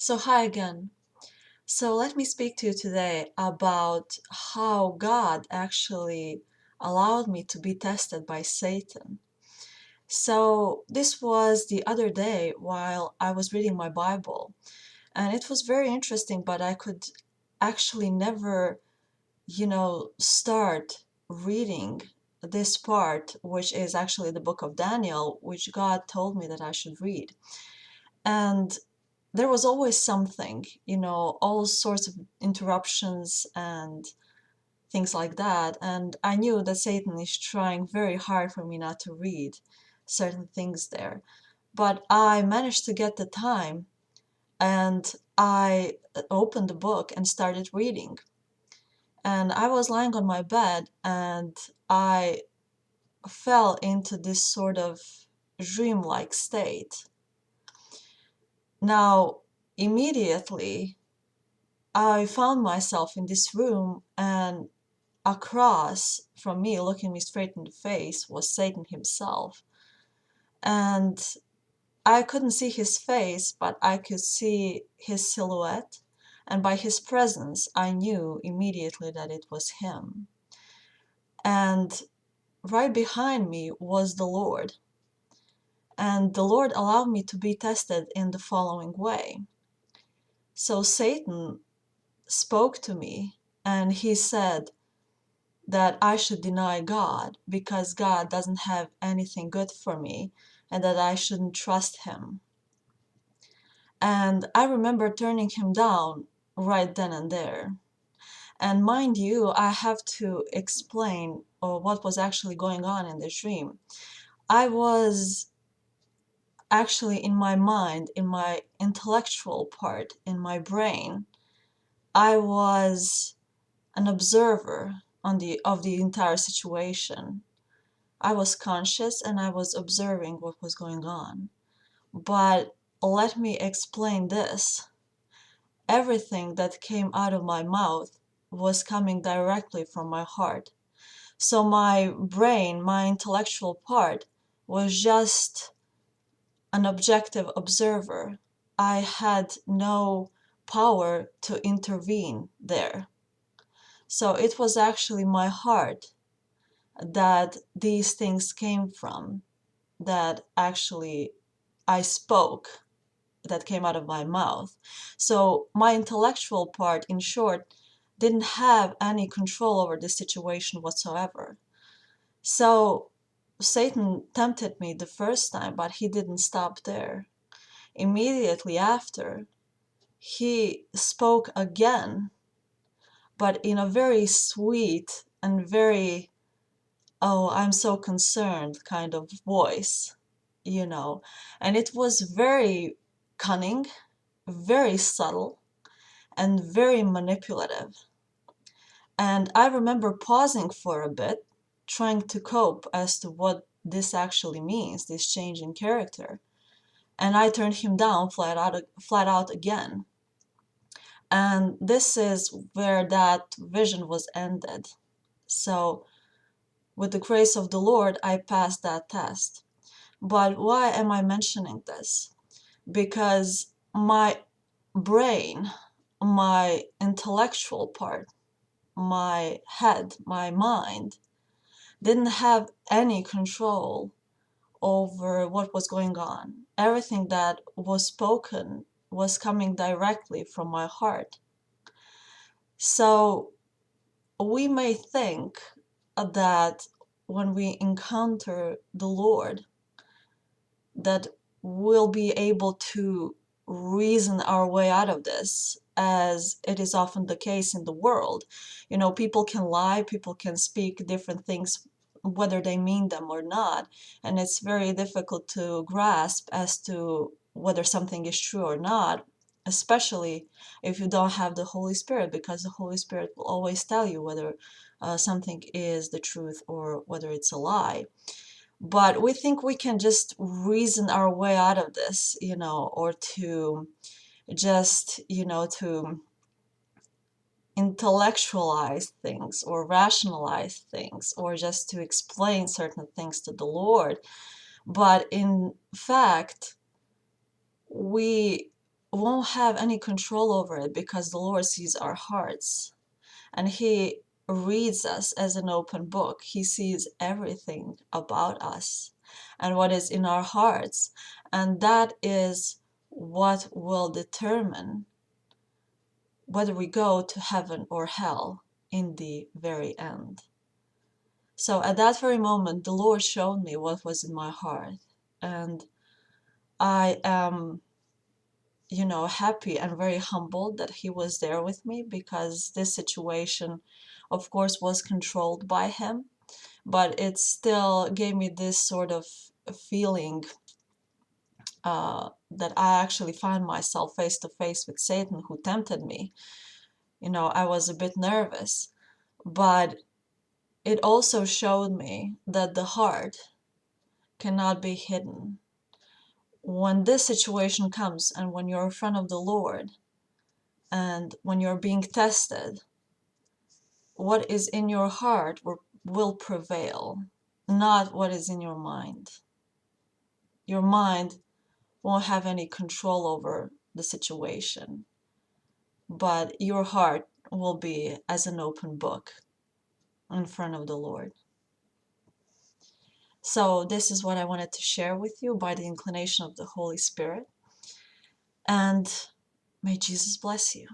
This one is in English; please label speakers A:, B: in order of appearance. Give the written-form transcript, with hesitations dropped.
A: So, hi again. So, let me speak to you today about how God actually allowed me to be tested by Satan. So, this was the other day while I was reading my Bible, and it was very interesting, but I could actually never, start reading this part, which is actually the book of Daniel, which God told me that I should read. And there was always something, all sorts of interruptions and things like that. And I knew that Satan is trying very hard for me not to read certain things there. But I managed to get the time and I opened the book and started reading. And I was lying on my bed and I fell into this sort of dreamlike state. Now, immediately, I found myself in this room, and across from me, looking me straight in the face, was Satan himself. And I couldn't see his face, but I could see his silhouette. And by his presence, I knew immediately that it was him. And right behind me was the Lord. And the Lord allowed me to be tested in the following way. So Satan spoke to me, and he said that I should deny God because God doesn't have anything good for me and that I shouldn't trust him. And I remember turning him down right then and there. And mind you, I have to explain what was actually going on in the dream. I was actually in my mind, in my intellectual part, in my brain, I was an observer of the entire situation. I was conscious and I was observing what was going on. But let me explain this. Everything that came out of my mouth was coming directly from my heart. So my brain, my intellectual part, was just an objective observer. I had no power to intervene there. So it was actually my heart that these things came from, that actually I spoke, that came out of my mouth. So my intellectual part, in short, didn't have any control over the situation whatsoever. So Satan tempted me the first time, but he didn't stop there. Immediately after, he spoke again, but in a very sweet and very, oh, I'm so concerned kind of voice, you know. And it was very cunning, very subtle, and very manipulative. And I remember pausing for a bit, trying to cope as to what this actually means, this change in character. And I turned him down flat out again. And this is where that vision was ended. So, with the grace of the Lord, I passed that test. But why am I mentioning this? Because my brain, my intellectual part, my head, my mind, didn't have any control over what was going on. Everything that was spoken was coming directly from my heart. So we may think that when we encounter the Lord, that we'll be able to reason our way out of this, as it is often the case in the world. People can lie, people can speak different things, whether they mean them or not, and it's very difficult to grasp as to whether something is true or not, especially if you don't have the Holy Spirit, because the Holy Spirit will always tell you whether something is the truth or whether it's a lie. But we think we can just reason our way out of this, or to just, to intellectualize things or rationalize things or just to explain certain things to the Lord. But in fact, we won't have any control over it, because the Lord sees our hearts, and He reads us as an open book. He sees everything about us and what is in our hearts, and that is what will determine whether we go to heaven or hell in the very end. So at that very moment, the Lord showed me what was in my heart, and I am, happy and very humbled that He was there with me, because this situation, of course, was controlled by Him, but it still gave me this sort of feeling that I actually found myself face to face with Satan, who tempted me. I was a bit nervous, but it also showed me that the heart cannot be hidden. When this situation comes, and when you're in front of the Lord, and when you're being tested, what is in your heart will prevail, not what is in your mind. Your mind won't have any control over the situation, but your heart will be as an open book in front of the Lord. So this is what I wanted to share with you by the inclination of the Holy Spirit. And may Jesus bless you.